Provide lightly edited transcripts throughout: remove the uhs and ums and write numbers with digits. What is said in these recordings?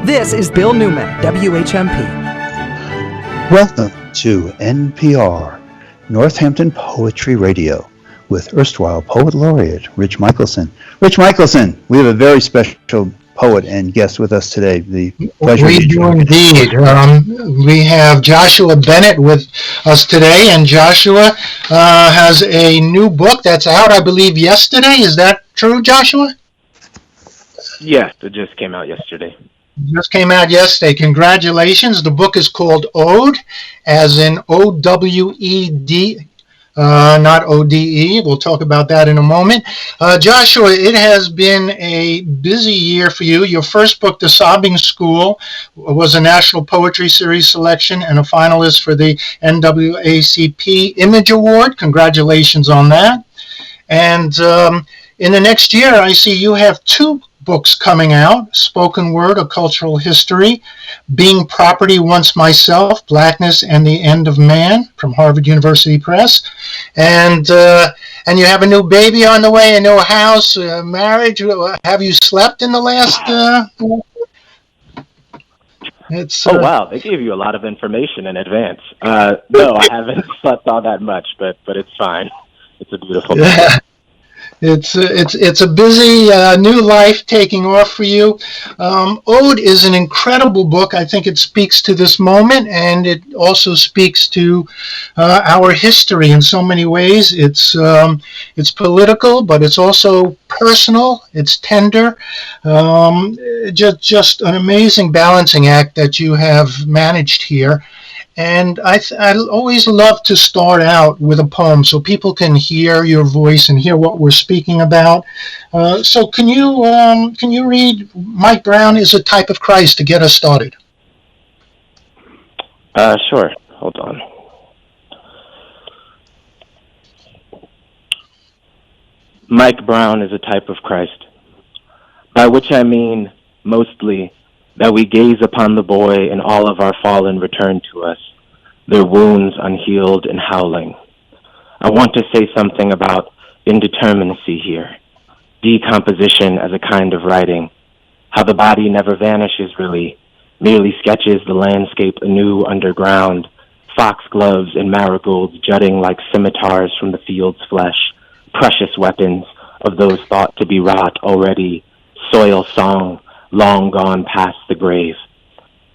This is Bill Newman, WHMP. Welcome to NPR, Northampton Poetry Radio, with erstwhile Poet Laureate Rich Michelson. Rich Michelson, we have a very special poet and guest with us today. The pleasure. We do indeed. We have Joshua Bennett with us today, and Joshua has a new book that's out, I believe, yesterday. Is that true, Joshua? Yes, it just came out yesterday. Just came out yesterday. Congratulations. The book is called Ode, as in O-W-E-D, not O-D-E. We'll talk about that in a moment. Joshua, it has been a busy year for you. Your first book, The Sobbing School, was a National Poetry Series selection and a finalist for the NAACP Image Award. Congratulations on that. And in the next year, I see you have two books coming out: Spoken Word, A Cultural History, Being Property Once Myself, Blackness and the End of Man, from Harvard University Press. And you have a new baby on the way, a new house, marriage. Have you slept in the last... Oh, wow. They gave you a lot of information in advance. No, I haven't slept all that much, but it's fine. It's a beautiful thing. Yeah. It's a busy new life taking off for you. Ode is an incredible book. I think it speaks to this moment, and it also speaks to our history in so many ways. It's political, but it's also personal. It's tender. Just an amazing balancing act that you have managed here. And I always love to start out with a poem so people can hear your voice and hear what we're speaking about. So can you read Mike Brown is a Type of Christ to get us started? Sure. Hold on. Mike Brown is a type of Christ, by which I mean mostly that we gaze upon the boy and all of our fallen return to us, their wounds unhealed and howling. I want to say something about indeterminacy here, decomposition as a kind of writing, how the body never vanishes really, merely sketches the landscape anew underground, foxgloves and marigolds jutting like scimitars from the field's flesh, precious weapons of those thought to be rot already, soil song, long gone past the grave.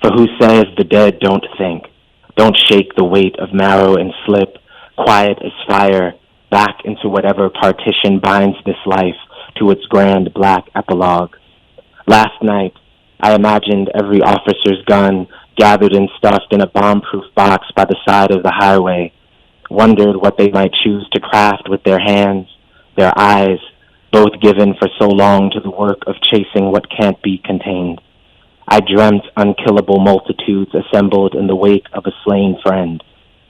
For who says the dead don't think, don't shake the weight of marrow and slip, quiet as fire, back into whatever partition binds this life to its grand black epilogue. Last night, I imagined every officer's gun gathered and stuffed in a bomb-proof box by the side of the highway, wondered what they might choose to craft with their hands, their eyes, both given for so long to the work of chasing what can't be contained. I dreamt unkillable multitudes assembled in the wake of a slain friend,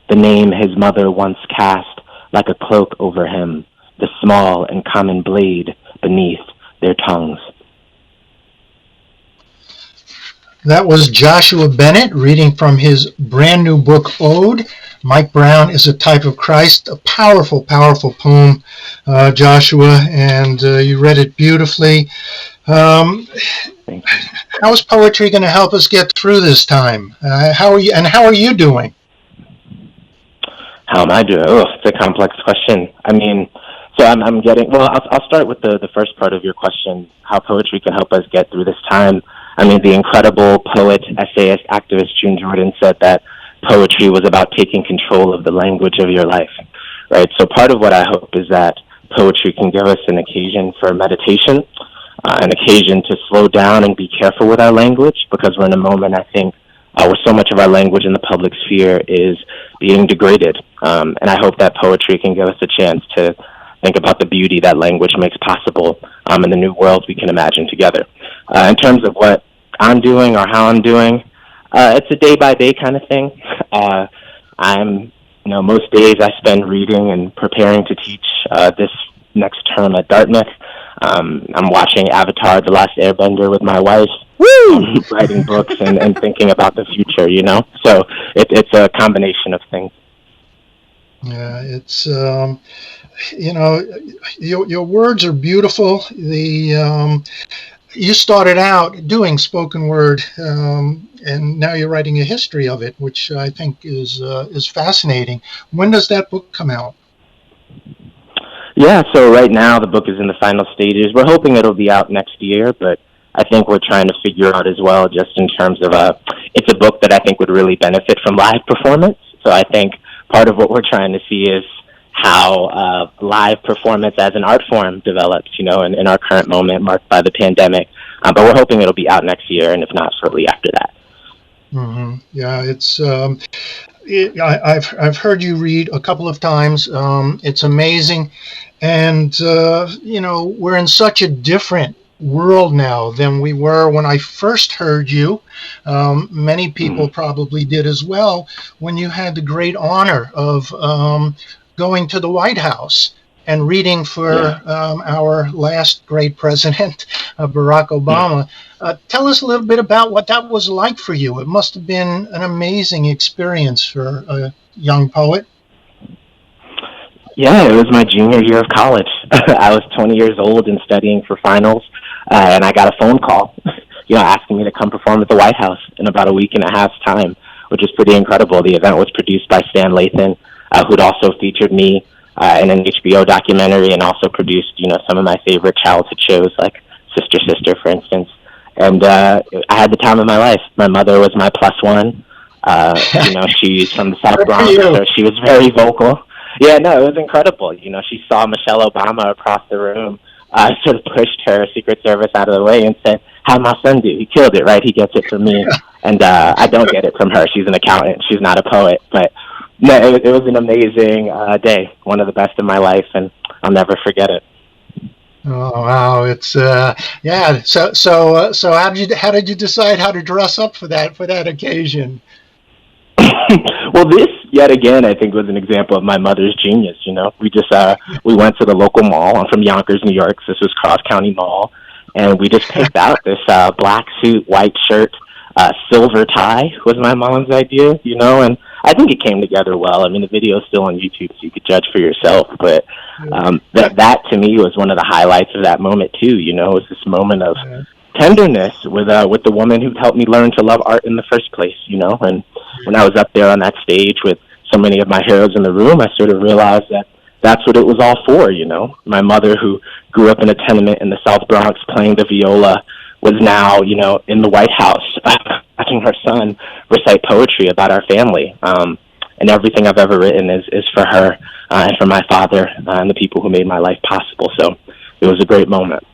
the name his mother once cast like a cloak over him, the small and common blade beneath their tongues. That was Joshua Bennett reading from his brand new book, Ode, Mike Brown is a Type of Christ. A powerful, powerful poem, Joshua, and you read it beautifully. How is poetry going to help us get through this time? How are you doing? How am I doing? Oh, it's a complex question. I mean, so I'm getting, well, I'll start with the first part of your question, how poetry can help us get through this time. I mean, the incredible poet, essayist, activist June Jordan said that poetry was about taking control of the language of your life, right? So part of what I hope is that poetry can give us an occasion for meditation, an occasion to slow down and be careful with our language, because we're in a moment, I think, where so much of our language in the public sphere is being degraded. And I hope that poetry can give us a chance to think about the beauty that language makes possible in the new world we can imagine together. In terms of what I'm doing or how I'm doing, it's a day-by-day kind of thing. Most days I spend reading and preparing to teach this next term at Dartmouth. I'm watching Avatar: The Last Airbender with my wife, writing books and thinking about the future, you know? So it's a combination of things. Yeah, it's, your words are beautiful. you started out doing spoken word, and now you're writing a history of it, which I think is fascinating. When does that book come out? Yeah, so right now the book is in the final stages. We're hoping it'll be out next year, but I think we're trying to figure out as well, just in terms of it's a book that I think would really benefit from live performance. So I think part of what we're trying to see is how live performance as an art form develops, in our current moment marked by the pandemic. But we're hoping it'll be out next year, and if not, shortly after that. Mm-hmm. Yeah, I've heard you read a couple of times. It's amazing, and we're in such a different world now than we were when I first heard you. Many people probably did as well when you had the great honor of going to the White House and reading for our last great president, Barack Obama. Tell us a little bit about what that was like for you. It must have been an amazing experience for a young poet. Yeah, it was my junior year of college. I was 20 years old and studying for finals, and I got a phone call, asking me to come perform at the White House in about a week and a half's time, which was pretty incredible. The event was produced by Stan Lathan, who'd also featured me in an HBO documentary, and also produced, some of my favorite childhood shows like Sister Sister, for instance. And I had the time of my life. My mother was my plus one. She's from the South Bronx, so she was very vocal. Yeah, no, it was incredible. She saw Michelle Obama across the room, sort of pushed her Secret Service out of the way and said, "How'd my son do? He killed it, right? He gets it from me." And I don't get it from her. She's an accountant. She's not a poet. But no, it was an amazing day, one of the best in my life, and I'll never forget it. Oh wow! It's yeah. So how did you decide how to dress up for that occasion? Well, this yet again, I think, was an example of my mother's genius. We went to the local mall. I'm from Yonkers, New York. So this was Cross County Mall, and we just picked out this black suit, white shirt, silver tie was my mom's idea. And I think it came together well. I mean, the video is still on YouTube, so you could judge for yourself. But that to me was one of the highlights of that moment too. It was this moment of tenderness with the woman who helped me learn to love art in the first place. And when I was up there on that stage with so many of my heroes in the room, I sort of realized that that's what it was all for. My mother, who grew up in a tenement in the South Bronx playing the viola, was now, in the White House, watching her son recite poetry about our family. And everything I've ever written is for her and for my father and the people who made my life possible. So it was a great moment.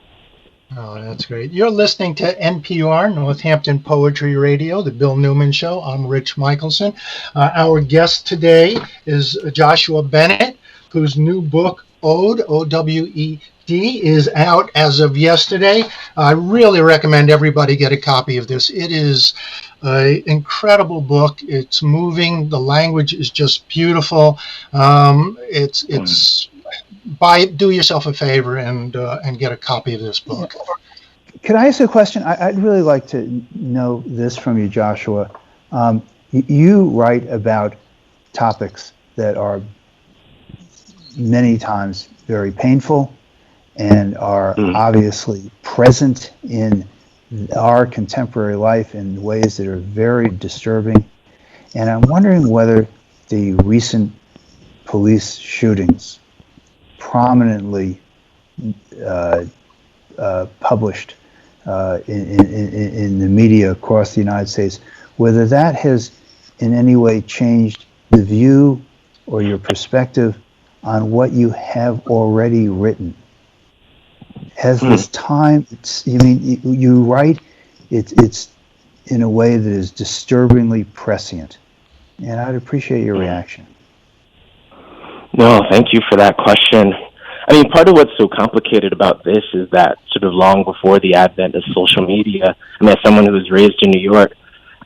Oh, that's great. You're listening to NPR, Northampton Poetry Radio, the Bill Newman Show. I'm Rich Michelson. Our guest today is Joshua Bennett, whose new book, Ode, O-W-E-D, is out as of yesterday. I really recommend everybody get a copy of this. It is an incredible book. It's moving. The language is just beautiful. Do yourself a favor and get a copy of this book. Could I ask a question? I'd really like to know this from you, Joshua. You write about topics that are many times very painful and are obviously present in our contemporary life in ways that are very disturbing. And I'm wondering whether the recent police shootings prominently published in the media across the United States, whether that has in any way changed the view or your perspective on what you have already written. Has this time, you write, it's in a way that is disturbingly prescient, and I'd appreciate your reaction. No, thank you for that question. I mean, part of what's so complicated about this is that sort of long before the advent of social media, as someone who was raised in New York,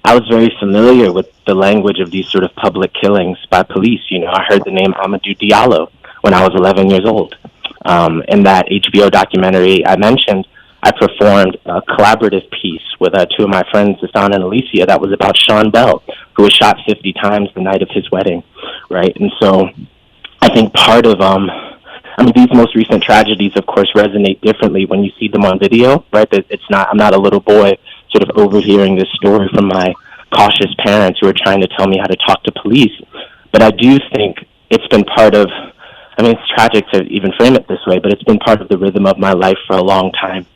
I was very familiar with the language of these sort of public killings by police. I heard the name Amadou Diallo when I was 11 years old. In that HBO documentary I mentioned, I performed a collaborative piece with two of my friends, Hassan and Alicia, that was about Sean Bell, who was shot 50 times the night of his wedding, right? And so I think part of I mean, these most recent tragedies, of course, resonate differently when you see them on video, right? I'm not a little boy sort of overhearing this story from my cautious parents who are trying to tell me how to talk to police. But I do think it's been part of, I mean, it's tragic to even frame it this way, but it's been part of the rhythm of my life for a long time.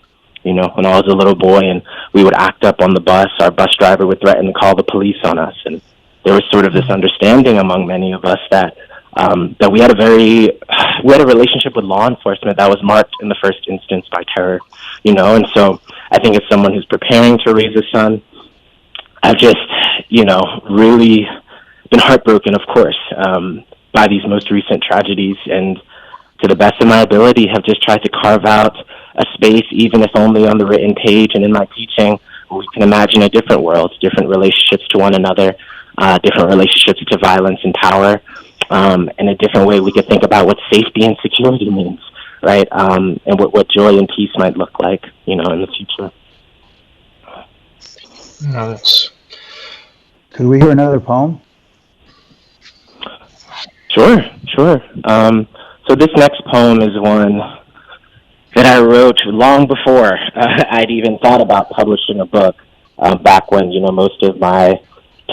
You know, when I was a little boy and we would act up on the bus, our bus driver would threaten to call the police on us. And there was sort of this understanding among many of us that we had a relationship with law enforcement that was marked in the first instance by terror, you know. And so I think as someone who's preparing to raise a son, I've just, you know, really been heartbroken, of course, by these most recent tragedies, and to the best of my ability have just tried to carve out a space, even if only on the written page and in my teaching, where we can imagine a different world, different relationships to one another, different relationships to violence and power, and a different way we could think about what safety and security means, right? And what joy and peace might look like, you know, in the future. No, Could we hear another poem? Sure. So this next poem is one that I wrote long before I'd even thought about publishing a book, back when, you know, most of my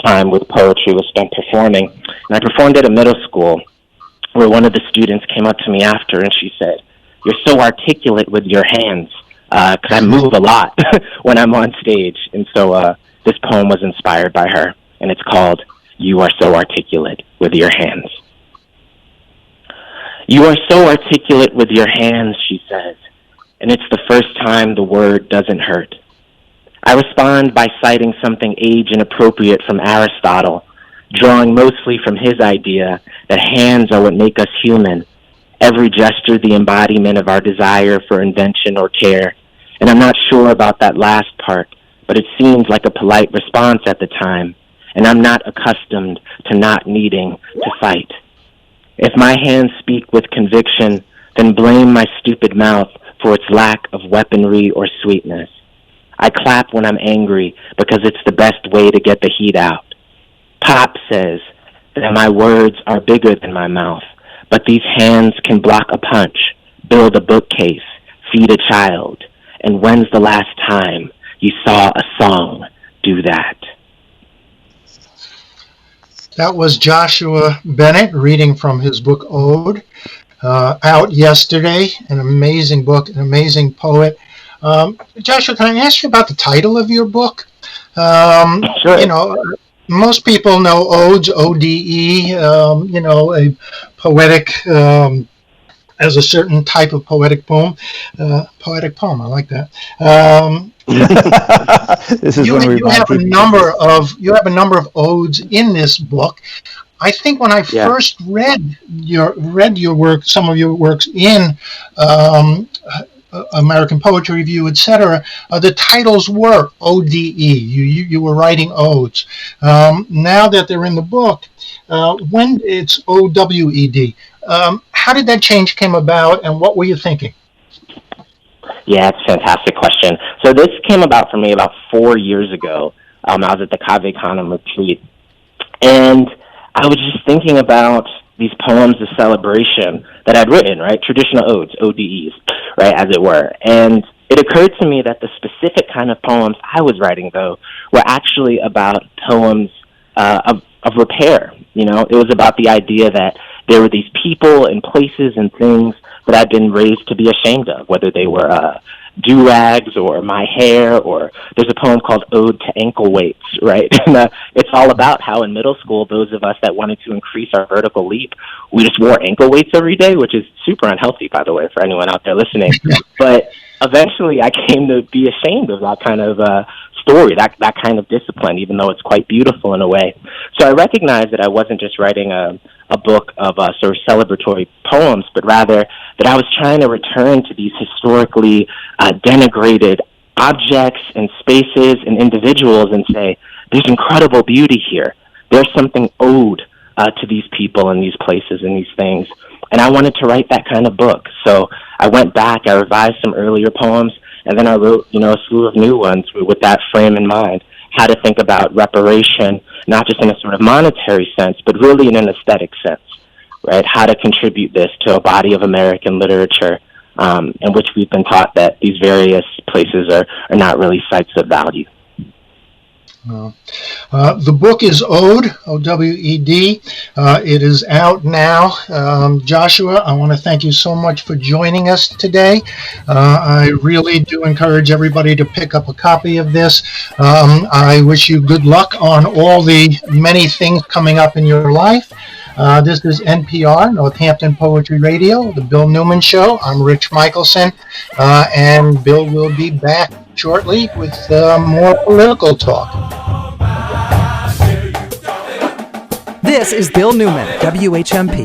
time with poetry was spent performing. And I performed at a middle school where one of the students came up to me after and she said, "You're so articulate with your hands," because I move a lot when I'm on stage. And so this poem was inspired by her, and it's called "You Are So Articulate with Your Hands." "You are so articulate with your hands," she says, "and it's the first time the word doesn't hurt." I respond by citing something age inappropriate from Aristotle, drawing mostly from his idea that hands are what make us human, every gesture the embodiment of our desire for invention or care. And I'm not sure about that last part, but it seems like a polite response at the time, and I'm not accustomed to not needing to fight. If my hands speak with conviction, then blame my stupid mouth for its lack of weaponry or sweetness. I clap when I'm angry because it's the best way to get the heat out. Pop says that my words are bigger than my mouth, but these hands can block a punch, build a bookcase, feed a child. And when's the last time you saw a song do that? That was Joshua Bennett reading from his book Ode, out yesterday. An amazing book, an amazing poet. Joshua, can I ask you about the title of your book? Sure. You know, most people know odes, O-D-E, you know, a poetic, as a certain type of poetic poem. Poetic poem, I like that. This is you have a number of odes in this book. I think when I first read your work, some of your works in American Poetry Review, etc., the titles were O-D-E. You were writing odes. Now that they're in the book, when it's O-W-E-D, how did that change came about, and what were you thinking? Yeah, it's a fantastic question. So this came about for me about 4 years ago. I was at the Cave Canem retreat, and I was just thinking about these poems of celebration that I'd written, right? Traditional odes, ODEs, right, as it were. And it occurred to me that the specific kind of poems I was writing, though, were actually about poems of repair. You know, it was about the idea that there were these people and places and things that I'd been raised to be ashamed of, whether they were do-rags or my hair, or there's a poem called Ode to Ankle Weights, right? And it's all about how in middle school, those of us that wanted to increase our vertical leap, we just wore ankle weights every day, which is super unhealthy, by the way, for anyone out there listening. But eventually I came to be ashamed of that kind of story, that kind of discipline, even though it's quite beautiful in a way. So I recognized that I wasn't just writing a book of sort of celebratory poems, but rather that I was trying to return to these historically denigrated objects and spaces and individuals and say, there's incredible beauty here. There's something owed to these people and these places and these things. And I wanted to write that kind of book. So I went back, I revised some earlier poems, and then I wrote, you know, a slew of new ones with that frame in mind, how to think about reparation, not just in a sort of monetary sense, but really in an aesthetic sense. right? How to contribute this to a body of American literature, in which we've been taught that these various places are not really sites of value. The book is Ode, O-W-E-D. It is out now. Joshua, I want to thank you so much for joining us today. I really do encourage everybody to pick up a copy of this. I wish you good luck on all the many things coming up in your life. This is NPR, Northampton Poetry Radio, the Bill Newman Show. I'm Rich Michelson, and Bill will be back shortly with more political talk. This is Bill Newman, WHMP.